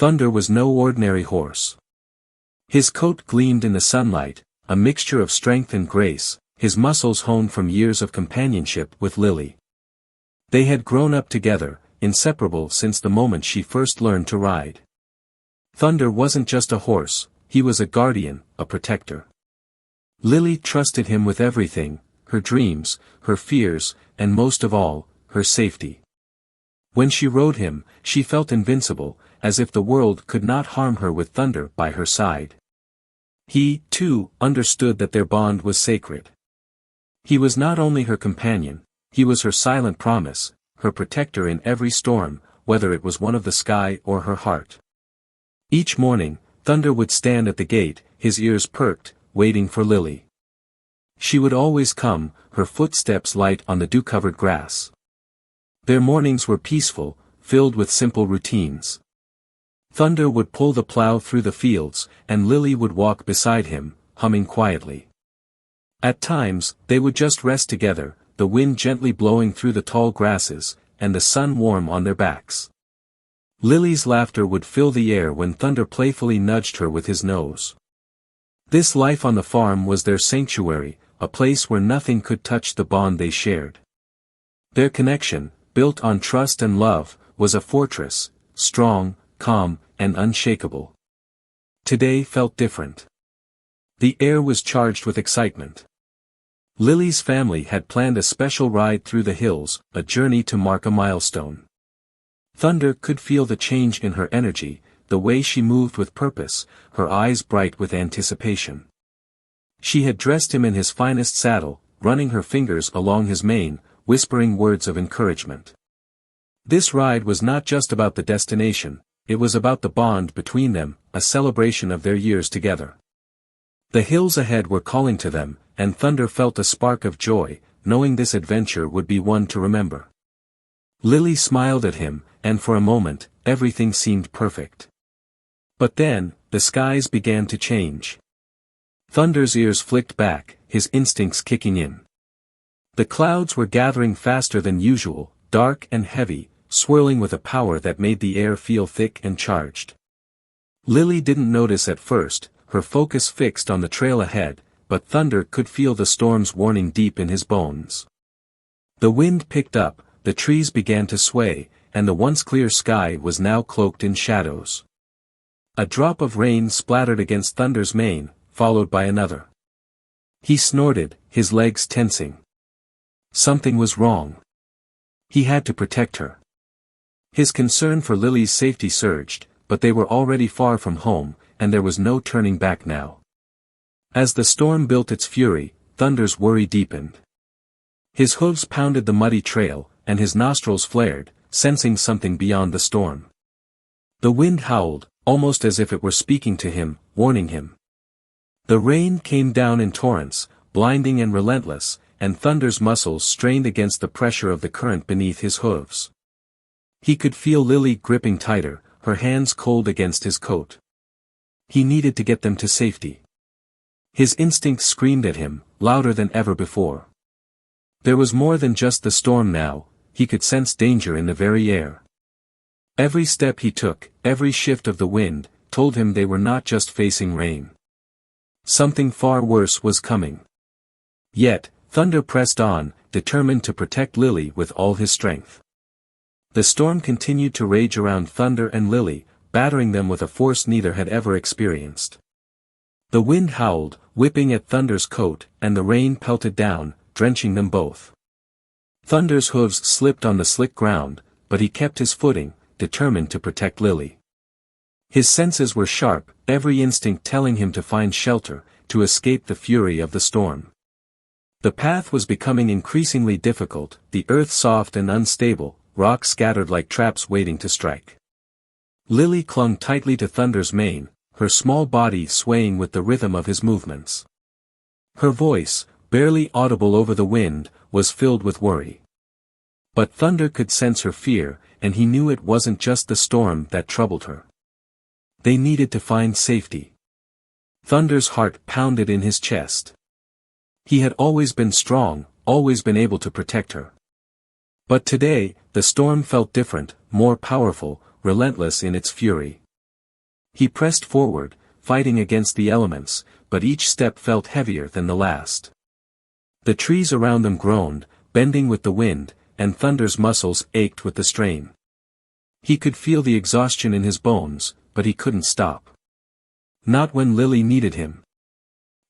Thunder was no ordinary horse. His coat gleamed in the sunlight, a mixture of strength and grace, his muscles honed from years of companionship with Lily. They had grown up together, inseparable since the moment she first learned to ride. Thunder wasn't just a horse, he was a guardian, a protector. Lily trusted him with everything, her dreams, her fears, and most of all, her safety. When she rode him, she felt invincible, as if the world could not harm her with Thunder by her side. He, too, understood that their bond was sacred. He was not only her companion, he was her silent promise, her protector in every storm, whether it was one of the sky or her heart. Each morning, Thunder would stand at the gate, his ears perked, waiting for Lily. She would always come, her footsteps light on the dew-covered grass. Their mornings were peaceful, filled with simple routines. Thunder would pull the plow through the fields, and Lily would walk beside him, humming quietly. At times, they would just rest together, the wind gently blowing through the tall grasses, and the sun warm on their backs. Lily's laughter would fill the air when Thunder playfully nudged her with his nose. This life on the farm was their sanctuary, a place where nothing could touch the bond they shared. Their connection, built on trust and love, was a fortress, strong, calm, and unshakable. Today felt different. The air was charged with excitement. Lily's family had planned a special ride through the hills, a journey to mark a milestone. Thunder could feel the change in her energy, the way she moved with purpose, her eyes bright with anticipation. She had dressed him in his finest saddle, running her fingers along his mane, whispering words of encouragement. This ride was not just about the destination, it was about the bond between them, a celebration of their years together. The hills ahead were calling to them, and Thunder felt a spark of joy, knowing this adventure would be one to remember. Lily smiled at him, and for a moment, everything seemed perfect. But then, the skies began to change. Thunder's ears flicked back, his instincts kicking in. The clouds were gathering faster than usual, dark and heavy, swirling with a power that made the air feel thick and charged. Lily didn't notice at first, her focus fixed on the trail ahead, but Thunder could feel the storm's warning deep in his bones. The wind picked up, the trees began to sway, and the once clear sky was now cloaked in shadows. A drop of rain splattered against Thunder's mane, followed by another. He snorted, his legs tensing. Something was wrong. He had to protect her. His concern for Lily's safety surged, but they were already far from home, and there was no turning back now. As the storm built its fury, Thunder's worry deepened. His hooves pounded the muddy trail, and his nostrils flared, sensing something beyond the storm. The wind howled, almost as if it were speaking to him, warning him. The rain came down in torrents, blinding and relentless, and Thunder's muscles strained against the pressure of the current beneath his hooves. He could feel Lily gripping tighter, her hands cold against his coat. He needed to get them to safety. His instincts screamed at him, louder than ever before. There was more than just the storm now, he could sense danger in the very air. Every step he took, every shift of the wind, told him they were not just facing rain. Something far worse was coming. Yet, Thunder pressed on, determined to protect Lily with all his strength. The storm continued to rage around Thunder and Lily, battering them with a force neither had ever experienced. The wind howled, whipping at Thunder's coat, and the rain pelted down, drenching them both. Thunder's hooves slipped on the slick ground, but he kept his footing, determined to protect Lily. His senses were sharp, every instinct telling him to find shelter, to escape the fury of the storm. The path was becoming increasingly difficult, the earth soft and unstable, rocks scattered like traps waiting to strike. Lily clung tightly to Thunder's mane, her small body swaying with the rhythm of his movements. Her voice, barely audible over the wind, was filled with worry. But Thunder could sense her fear, and he knew it wasn't just the storm that troubled her. They needed to find safety. Thunder's heart pounded in his chest. He had always been strong, always been able to protect her. But today, the storm felt different, more powerful, relentless in its fury. He pressed forward, fighting against the elements, but each step felt heavier than the last. The trees around them groaned, bending with the wind, and Thunder's muscles ached with the strain. He could feel the exhaustion in his bones, but he couldn't stop. Not when Lily needed him.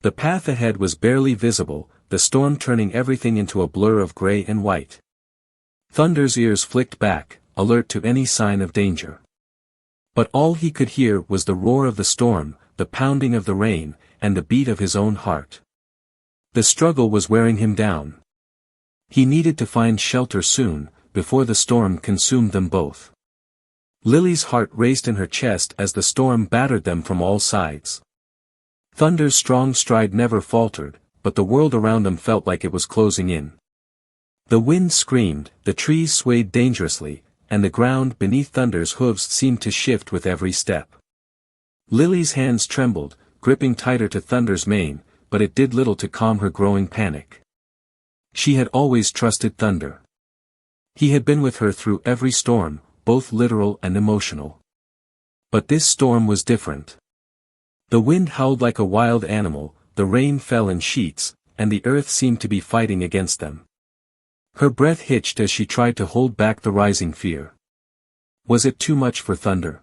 The path ahead was barely visible, the storm turning everything into a blur of gray and white. Thunder's ears flicked back, alert to any sign of danger. But all he could hear was the roar of the storm, the pounding of the rain, and the beat of his own heart. The struggle was wearing him down. He needed to find shelter soon, before the storm consumed them both. Lily's heart raced in her chest as the storm battered them from all sides. Thunder's strong stride never faltered, but the world around them felt like it was closing in. The wind screamed, the trees swayed dangerously, and the ground beneath Thunder's hooves seemed to shift with every step. Lily's hands trembled, gripping tighter to Thunder's mane, but it did little to calm her growing panic. She had always trusted Thunder. He had been with her through every storm, both literal and emotional. But this storm was different. The wind howled like a wild animal, the rain fell in sheets, and the earth seemed to be fighting against them. Her breath hitched as she tried to hold back the rising fear. Was it too much for Thunder?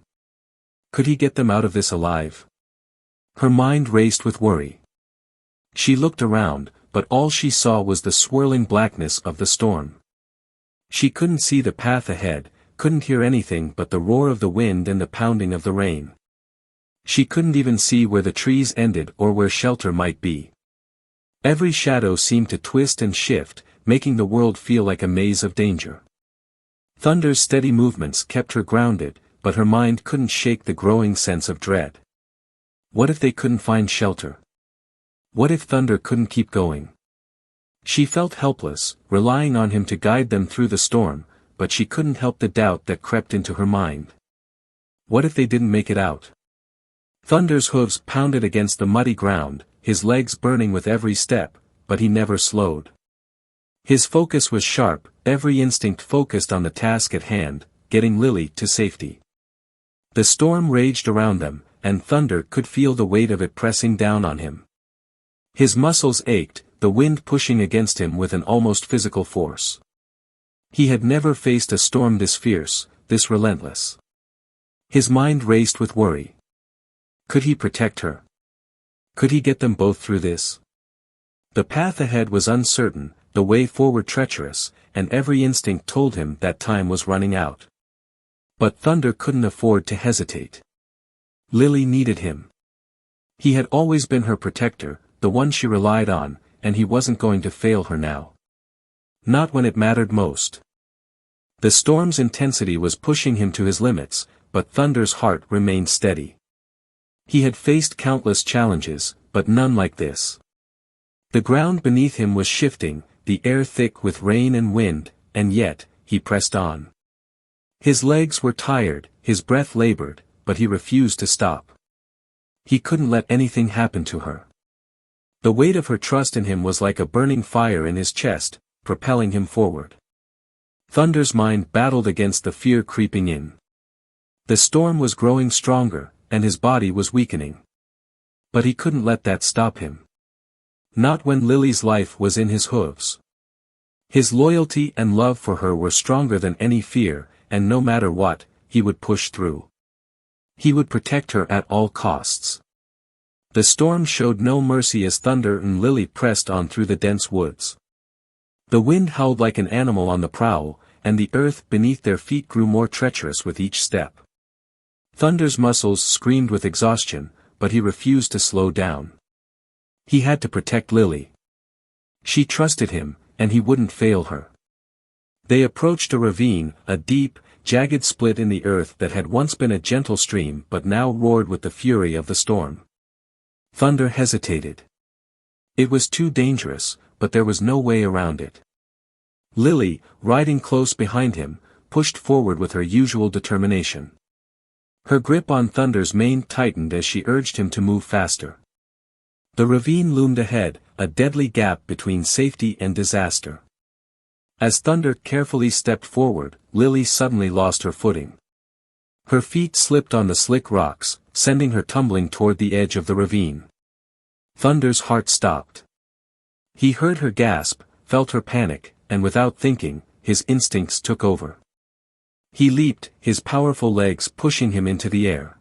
Could he get them out of this alive? Her mind raced with worry. She looked around, but all she saw was the swirling blackness of the storm. She couldn't see the path ahead, couldn't hear anything but the roar of the wind and the pounding of the rain. She couldn't even see where the trees ended or where shelter might be. Every shadow seemed to twist and shift, making the world feel like a maze of danger. Thunder's steady movements kept her grounded, but her mind couldn't shake the growing sense of dread. What if they couldn't find shelter? What if Thunder couldn't keep going? She felt helpless, relying on him to guide them through the storm, but she couldn't help the doubt that crept into her mind. What if they didn't make it out? Thunder's hooves pounded against the muddy ground, his legs burning with every step, but he never slowed. His focus was sharp, every instinct focused on the task at hand, getting Lily to safety. The storm raged around them, and Thunder could feel the weight of it pressing down on him. His muscles ached, the wind pushing against him with an almost physical force. He had never faced a storm this fierce, this relentless. His mind raced with worry. Could he protect her? Could he get them both through this? The path ahead was uncertain, the way forward treacherous, and every instinct told him that time was running out. But Thunder couldn't afford to hesitate. Lily needed him. He had always been her protector, the one she relied on, and he wasn't going to fail her now. Not when it mattered most. The storm's intensity was pushing him to his limits, but Thunder's heart remained steady. He had faced countless challenges, but none like this. The ground beneath him was shifting, the air thick with rain and wind, and yet, he pressed on. His legs were tired, his breath labored, but he refused to stop. He couldn't let anything happen to her. The weight of her trust in him was like a burning fire in his chest, propelling him forward. Thunder's mind battled against the fear creeping in. The storm was growing stronger, and his body was weakening. But he couldn't let that stop him. Not when Lily's life was in his hooves. His loyalty and love for her were stronger than any fear, and no matter what, he would push through. He would protect her at all costs. The storm showed no mercy as Thunder and Lily pressed on through the dense woods. The wind howled like an animal on the prowl, and the earth beneath their feet grew more treacherous with each step. Thunder's muscles screamed with exhaustion, but he refused to slow down. He had to protect Lily. She trusted him, and he wouldn't fail her. They approached a ravine, a deep, jagged split in the earth that had once been a gentle stream but now roared with the fury of the storm. Thunder hesitated. It was too dangerous, but there was no way around it. Lily, riding close behind him, pushed forward with her usual determination. Her grip on Thunder's mane tightened as she urged him to move faster. The ravine loomed ahead, a deadly gap between safety and disaster. As Thunder carefully stepped forward, Lily suddenly lost her footing. Her feet slipped on the slick rocks, sending her tumbling toward the edge of the ravine. Thunder's heart stopped. He heard her gasp, felt her panic, and without thinking, his instincts took over. He leaped, his powerful legs pushing him into the air.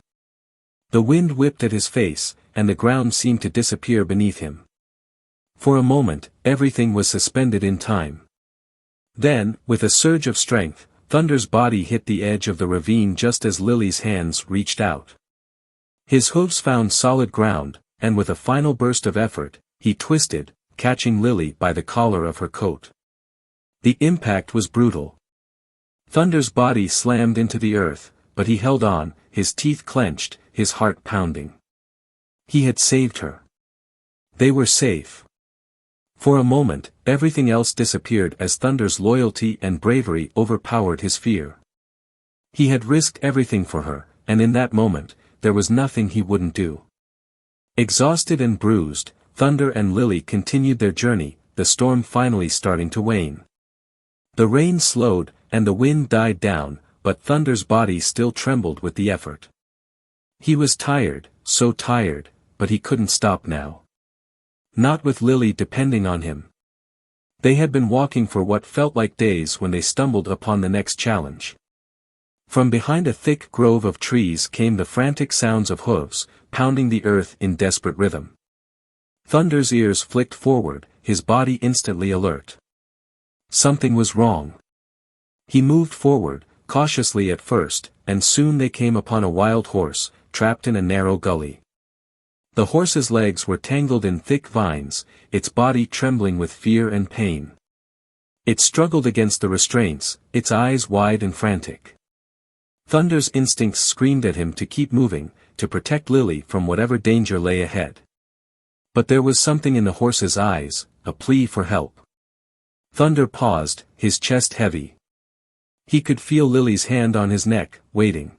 The wind whipped at his face, and the ground seemed to disappear beneath him. For a moment, everything was suspended in time. Then, with a surge of strength, Thunder's body hit the edge of the ravine just as Lily's hands reached out. His hooves found solid ground, and with a final burst of effort, he twisted, catching Lily by the collar of her coat. The impact was brutal. Thunder's body slammed into the earth, but he held on, his teeth clenched, his heart pounding. He had saved her. They were safe. For a moment, everything else disappeared as Thunder's loyalty and bravery overpowered his fear. He had risked everything for her, and in that moment, there was nothing he wouldn't do. Exhausted and bruised, Thunder and Lily continued their journey, the storm finally starting to wane. The rain slowed, and the wind died down, but Thunder's body still trembled with the effort. He was tired, so tired, but he couldn't stop now. Not with Lily depending on him. They had been walking for what felt like days when they stumbled upon the next challenge. From behind a thick grove of trees came the frantic sounds of hooves, pounding the earth in desperate rhythm. Thunder's ears flicked forward, his body instantly alert. Something was wrong. He moved forward, cautiously at first, and soon they came upon a wild horse, trapped in a narrow gully. The horse's legs were tangled in thick vines, its body trembling with fear and pain. It struggled against the restraints, its eyes wide and frantic. Thunder's instincts screamed at him to keep moving, to protect Lily from whatever danger lay ahead. But there was something in the horse's eyes, a plea for help. Thunder paused, his chest heavy. He could feel Lily's hand on his neck, waiting.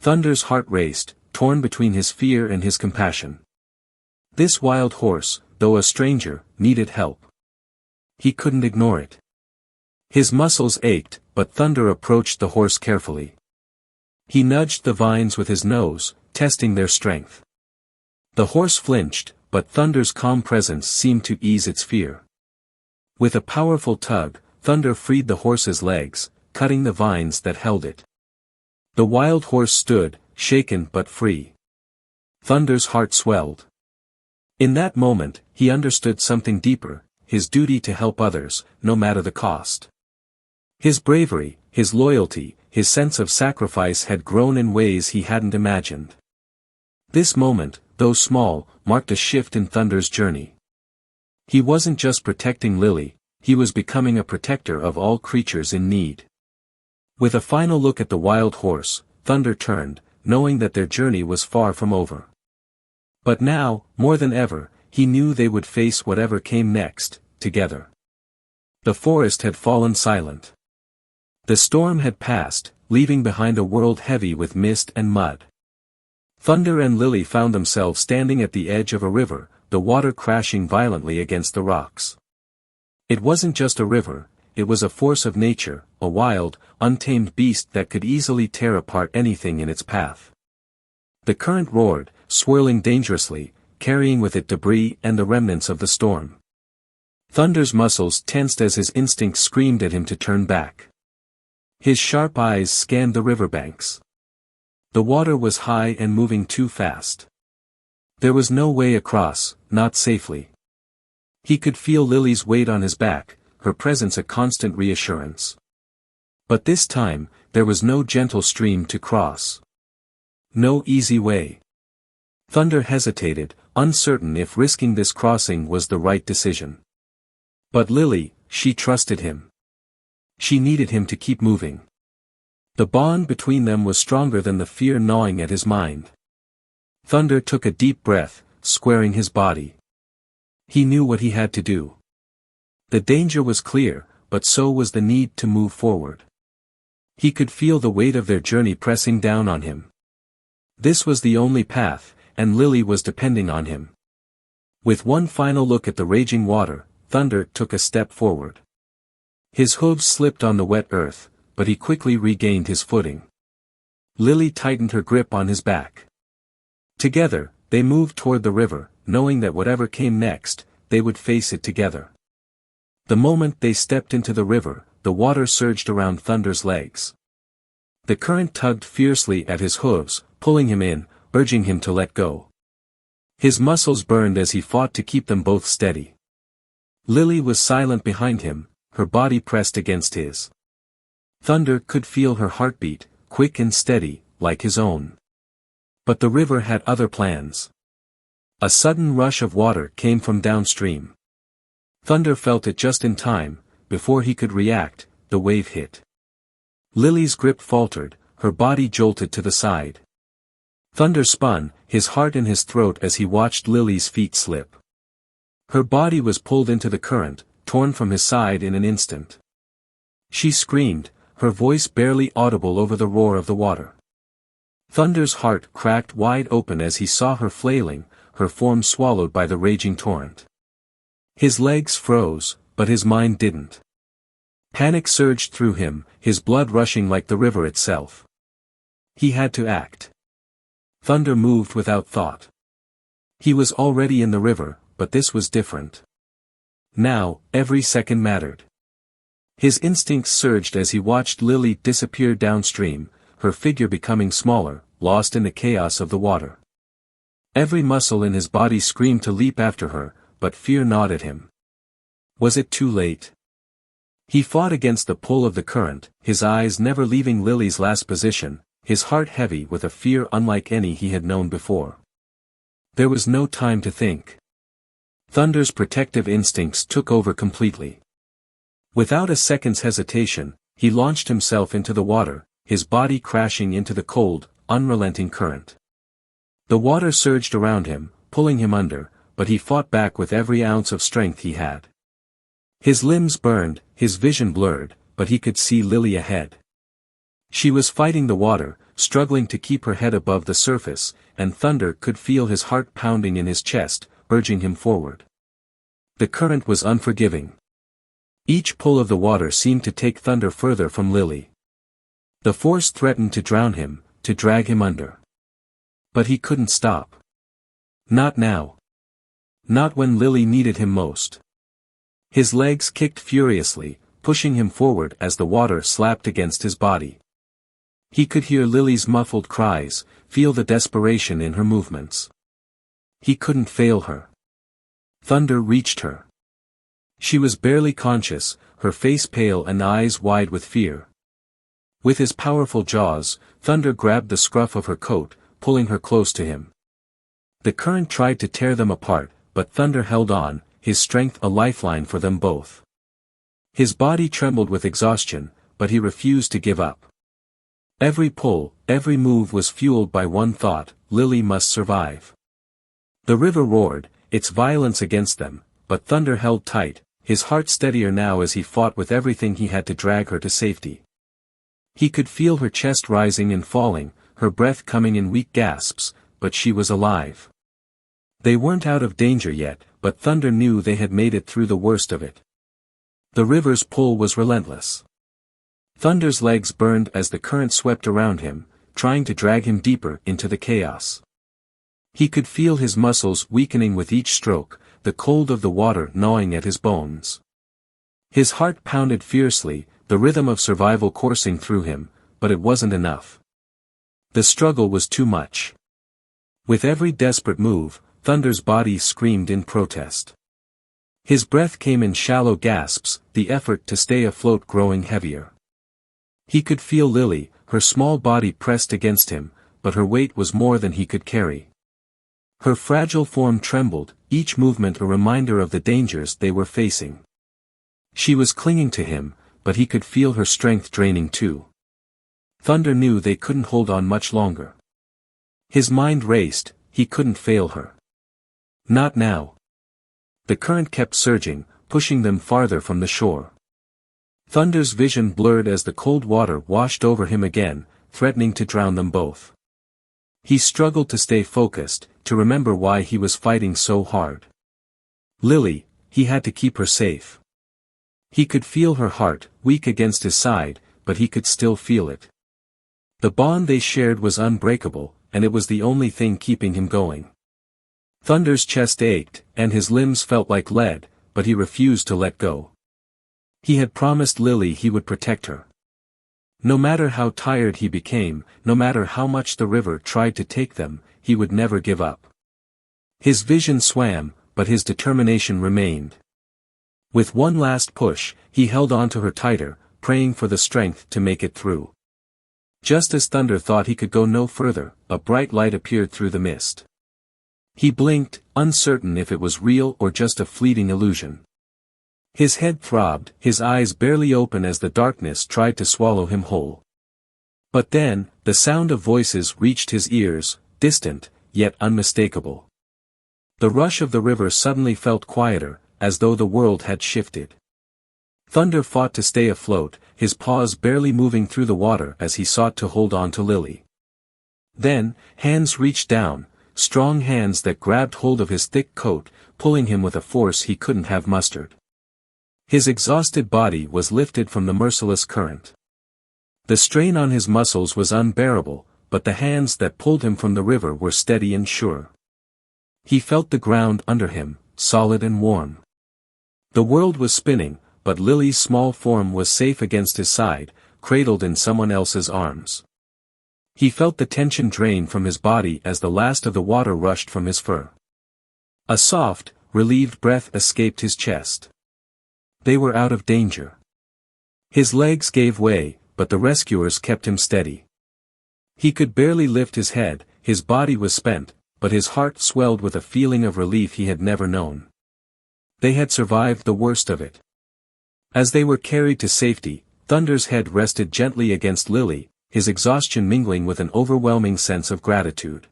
Thunder's heart raced, torn between his fear and his compassion. This wild horse, though a stranger, needed help. He couldn't ignore it. His muscles ached, but Thunder approached the horse carefully. He nudged the vines with his nose, testing their strength. The horse flinched, but Thunder's calm presence seemed to ease its fear. With a powerful tug, Thunder freed the horse's legs, cutting the vines that held it. The wild horse stood, shaken but free. Thunder's heart swelled. In that moment, he understood something deeper, his duty to help others, no matter the cost. His bravery, his loyalty, his sense of sacrifice had grown in ways he hadn't imagined. This moment, though small, marked a shift in Thunder's journey. He wasn't just protecting Lily, he was becoming a protector of all creatures in need. With a final look at the wild horse, Thunder turned, knowing that their journey was far from over. But now, more than ever, he knew they would face whatever came next, together. The forest had fallen silent. The storm had passed, leaving behind a world heavy with mist and mud. Thunder and Lily found themselves standing at the edge of a river, the water crashing violently against the rocks. It wasn't just a river, it was a force of nature, a wild, untamed beast that could easily tear apart anything in its path. The current roared, swirling dangerously, carrying with it debris and the remnants of the storm. Thunder's muscles tensed as his instincts screamed at him to turn back. His sharp eyes scanned the riverbanks. The water was high and moving too fast. There was no way across, not safely. He could feel Lily's weight on his back, her presence a constant reassurance. But this time, there was no gentle stream to cross. No easy way. Thunder hesitated, uncertain if risking this crossing was the right decision. But Lily, she trusted him. She needed him to keep moving. The bond between them was stronger than the fear gnawing at his mind. Thunder took a deep breath, squaring his body. He knew what he had to do. The danger was clear, but so was the need to move forward. He could feel the weight of their journey pressing down on him. This was the only path, and Lily was depending on him. With one final look at the raging water, Thunder took a step forward. His hooves slipped on the wet earth, but he quickly regained his footing. Lily tightened her grip on his back. Together, they moved toward the river, knowing that whatever came next, they would face it together. The moment they stepped into the river, the water surged around Thunder's legs. The current tugged fiercely at his hooves, pulling him in, urging him to let go. His muscles burned as he fought to keep them both steady. Lily was silent behind him, her body pressed against his. Thunder could feel her heartbeat, quick and steady, like his own. But the river had other plans. A sudden rush of water came from downstream. Thunder felt it just in time. Before he could react, the wave hit. Lily's grip faltered, her body jolted to the side. Thunder spun, his heart in his throat as he watched Lily's feet slip. Her body was pulled into the current, torn from his side in an instant. She screamed, her voice barely audible over the roar of the water. Thunder's heart cracked wide open as he saw her flailing, her form swallowed by the raging torrent. His legs froze, but his mind didn't. Panic surged through him, his blood rushing like the river itself. He had to act. Thunder moved without thought. He was already in the river, but this was different. Now, every second mattered. His instincts surged as he watched Lily disappear downstream, her figure becoming smaller, lost in the chaos of the water. Every muscle in his body screamed to leap after her, but fear gnawed at him. Was it too late? He fought against the pull of the current, his eyes never leaving Lily's last position, his heart heavy with a fear unlike any he had known before. There was no time to think. Thunder's protective instincts took over completely. Without a second's hesitation, he launched himself into the water, his body crashing into the cold, unrelenting current. The water surged around him, pulling him under, but he fought back with every ounce of strength he had. His limbs burned, his vision blurred, but he could see Lily ahead. She was fighting the water, struggling to keep her head above the surface, and Thunder could feel his heart pounding in his chest, urging him forward. The current was unforgiving. Each pull of the water seemed to take Thunder further from Lily. The force threatened to drown him, to drag him under. But he couldn't stop. Not now. Not when Lily needed him most. His legs kicked furiously, pushing him forward as the water slapped against his body. He could hear Lily's muffled cries, feel the desperation in her movements. He couldn't fail her. Thunder reached her. She was barely conscious, her face pale and eyes wide with fear. With his powerful jaws, Thunder grabbed the scruff of her coat, pulling her close to him. The current tried to tear them apart, but Thunder held on, his strength a lifeline for them both. His body trembled with exhaustion, but he refused to give up. Every pull, every move was fueled by one thought: Lily must survive. The river roared, its violence against them, but Thunder held tight, his heart steadier now as he fought with everything he had to drag her to safety. He could feel her chest rising and falling, her breath coming in weak gasps, but she was alive. They weren't out of danger yet, but Thunder knew they had made it through the worst of it. The river's pull was relentless. Thunder's legs burned as the current swept around him, trying to drag him deeper into the chaos. He could feel his muscles weakening with each stroke, the cold of the water gnawing at his bones. His heart pounded fiercely, the rhythm of survival coursing through him, but it wasn't enough. The struggle was too much. With every desperate move, Thunder's body screamed in protest. His breath came in shallow gasps, the effort to stay afloat growing heavier. He could feel Lily, her small body pressed against him, but her weight was more than he could carry. Her fragile form trembled, each movement a reminder of the dangers they were facing. She was clinging to him, but he could feel her strength draining too. Thunder knew they couldn't hold on much longer. His mind raced, he couldn't fail her. Not now. The current kept surging, pushing them farther from the shore. Thunder's vision blurred as the cold water washed over him again, threatening to drown them both. He struggled to stay focused, to remember why he was fighting so hard. Lily, he had to keep her safe. He could feel her heart, weak against his side, but he could still feel it. The bond they shared was unbreakable, and it was the only thing keeping him going. Thunder's chest ached, and his limbs felt like lead, but he refused to let go. He had promised Lily he would protect her. No matter how tired he became, no matter how much the river tried to take them, he would never give up. His vision swam, but his determination remained. With one last push, he held on to her tighter, praying for the strength to make it through. Just as Thunder thought he could go no further, a bright light appeared through the mist. He blinked, uncertain if it was real or just a fleeting illusion. His head throbbed, his eyes barely open as the darkness tried to swallow him whole. But then, the sound of voices reached his ears, distant, yet unmistakable. The rush of the river suddenly felt quieter, as though the world had shifted. Thunder fought to stay afloat, his paws barely moving through the water as he sought to hold on to Lily. Then, hands reached down, strong hands that grabbed hold of his thick coat, pulling him with a force he couldn't have mustered. His exhausted body was lifted from the merciless current. The strain on his muscles was unbearable, but the hands that pulled him from the river were steady and sure. He felt the ground under him, solid and warm. The world was spinning, but Lily's small form was safe against his side, cradled in someone else's arms. He felt the tension drain from his body as the last of the water rushed from his fur. A soft, relieved breath escaped his chest. They were out of danger. His legs gave way, but the rescuers kept him steady. He could barely lift his head, his body was spent, but his heart swelled with a feeling of relief he had never known. They had survived the worst of it. As they were carried to safety, Thunder's head rested gently against Lily, his exhaustion mingling with an overwhelming sense of gratitude.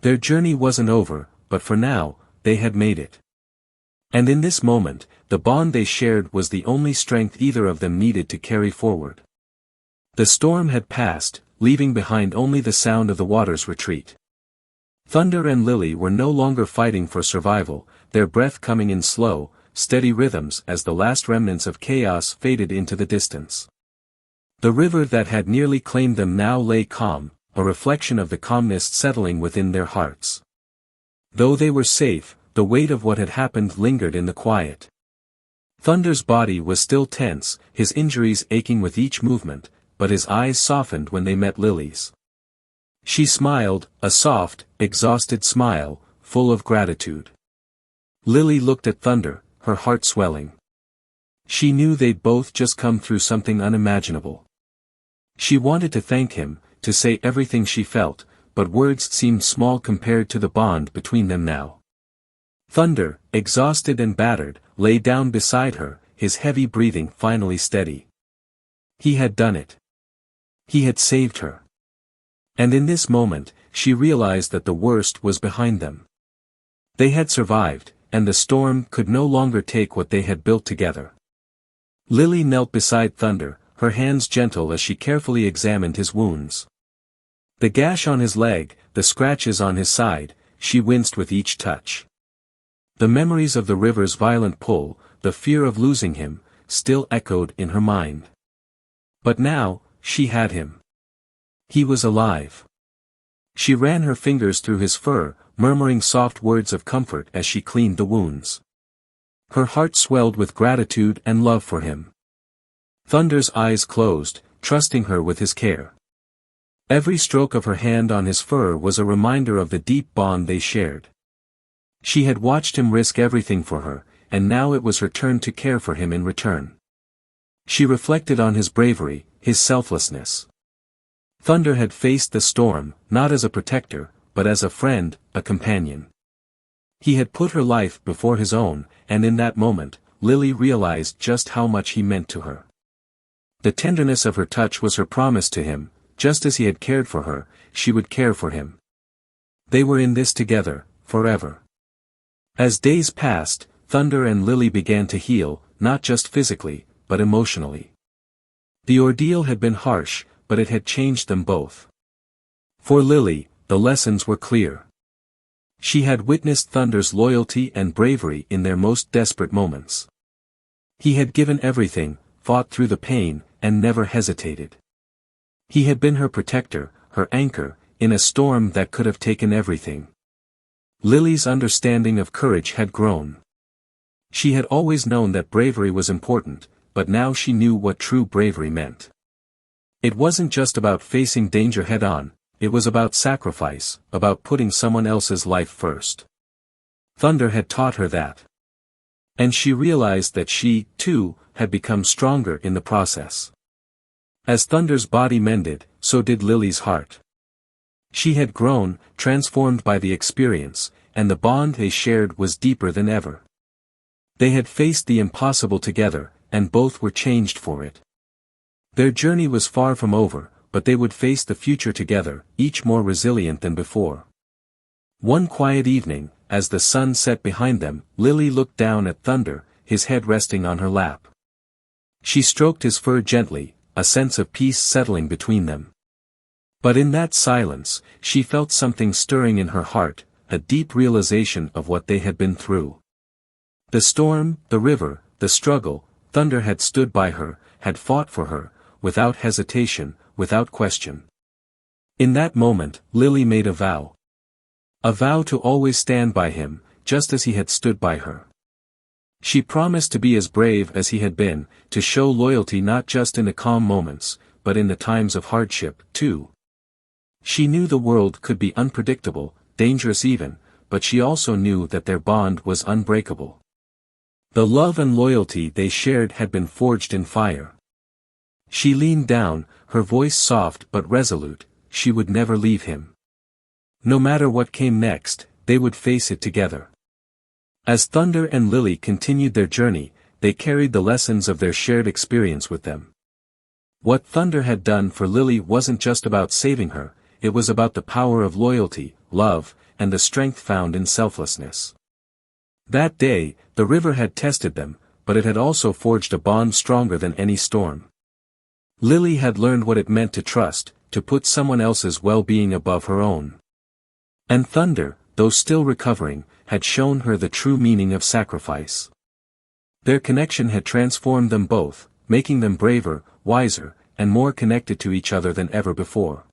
Their journey wasn't over, but for now, they had made it. And in this moment, the bond they shared was the only strength either of them needed to carry forward. The storm had passed, leaving behind only the sound of the water's retreat. Thunder and Lily were no longer fighting for survival, their breath coming in slow, steady rhythms as the last remnants of chaos faded into the distance. The river that had nearly claimed them now lay calm, a reflection of the calmness settling within their hearts. Though they were safe, the weight of what had happened lingered in the quiet. Thunder's body was still tense, his injuries aching with each movement, but his eyes softened when they met Lily's. She smiled, a soft, exhausted smile, full of gratitude. Lily looked at Thunder, her heart swelling. She knew they'd both just come through something unimaginable. She wanted to thank him, to say everything she felt, but words seemed small compared to the bond between them now. Thunder, exhausted and battered, lay down beside her, his heavy breathing finally steady. He had done it. He had saved her. And in this moment, she realized that the worst was behind them. They had survived, and the storm could no longer take what they had built together. Lily knelt beside Thunder, her hands gentle as she carefully examined his wounds. The gash on his leg, the scratches on his side, she winced with each touch. The memories of the river's violent pull, the fear of losing him, still echoed in her mind. But now, she had him. He was alive. She ran her fingers through his fur, murmuring soft words of comfort as she cleaned the wounds. Her heart swelled with gratitude and love for him. Thunder's eyes closed, trusting her with his care. Every stroke of her hand on his fur was a reminder of the deep bond they shared. She had watched him risk everything for her, and now it was her turn to care for him in return. She reflected on his bravery, his selflessness. Thunder had faced the storm, not as a protector, but as a friend, a companion. He had put her life before his own, and in that moment, Lily realized just how much he meant to her. The tenderness of her touch was her promise to him, just as he had cared for her, she would care for him. They were in this together, forever. As days passed, Thunder and Lily began to heal, not just physically, but emotionally. The ordeal had been harsh, but it had changed them both. For Lily, the lessons were clear. She had witnessed Thunder's loyalty and bravery in their most desperate moments. He had given everything, fought through the pain, and never hesitated. He had been her protector, her anchor, in a storm that could have taken everything. Lily's understanding of courage had grown. She had always known that bravery was important, but now she knew what true bravery meant. It wasn't just about facing danger head-on, it was about sacrifice, about putting someone else's life first. Thunder had taught her that. And she realized that she, too, had become stronger in the process. As Thunder's body mended, so did Lily's heart. She had grown, transformed by the experience, and the bond they shared was deeper than ever. They had faced the impossible together, and both were changed for it. Their journey was far from over, but they would face the future together, each more resilient than before. One quiet evening, as the sun set behind them, Lily looked down at Thunder, his head resting on her lap. She stroked his fur gently, a sense of peace settling between them. But in that silence, she felt something stirring in her heart, a deep realization of what they had been through. The storm, the river, the struggle, Thunder had stood by her, had fought for her, without hesitation, without question. In that moment, Lily made a vow. A vow to always stand by him, just as he had stood by her. She promised to be as brave as he had been, to show loyalty not just in the calm moments, but in the times of hardship, too. She knew the world could be unpredictable, dangerous even, but she also knew that their bond was unbreakable. The love and loyalty they shared had been forged in fire. She leaned down, her voice soft but resolute, she would never leave him. No matter what came next, they would face it together. As Thunder and Lily continued their journey, they carried the lessons of their shared experience with them. What Thunder had done for Lily wasn't just about saving her, it was about the power of loyalty, love, and the strength found in selflessness. That day, the river had tested them, but it had also forged a bond stronger than any storm. Lily had learned what it meant to trust, to put someone else's well-being above her own. And Thunder, though still recovering, had shown her the true meaning of sacrifice. Their connection had transformed them both, making them braver, wiser, and more connected to each other than ever before.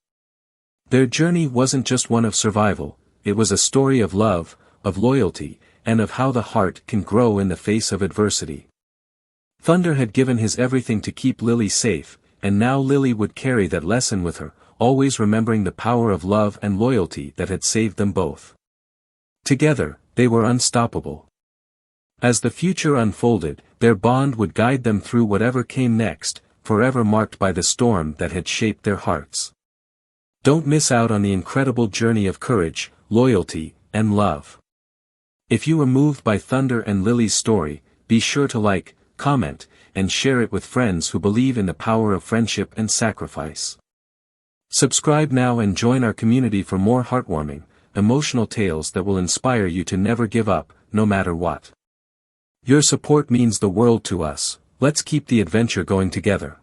Their journey wasn't just one of survival, it was a story of love, of loyalty, and of how the heart can grow in the face of adversity. Thunder had given his everything to keep Lily safe, and now Lily would carry that lesson with her, always remembering the power of love and loyalty that had saved them both. Together, they were unstoppable. As the future unfolded, their bond would guide them through whatever came next, forever marked by the storm that had shaped their hearts. Don't miss out on the incredible journey of courage, loyalty, and love. If you were moved by Thunder and Lily's story, be sure to like, comment, and share it with friends who believe in the power of friendship and sacrifice. Subscribe now and join our community for more heartwarming, emotional tales that will inspire you to never give up, no matter what. Your support means the world to us, let's keep the adventure going together.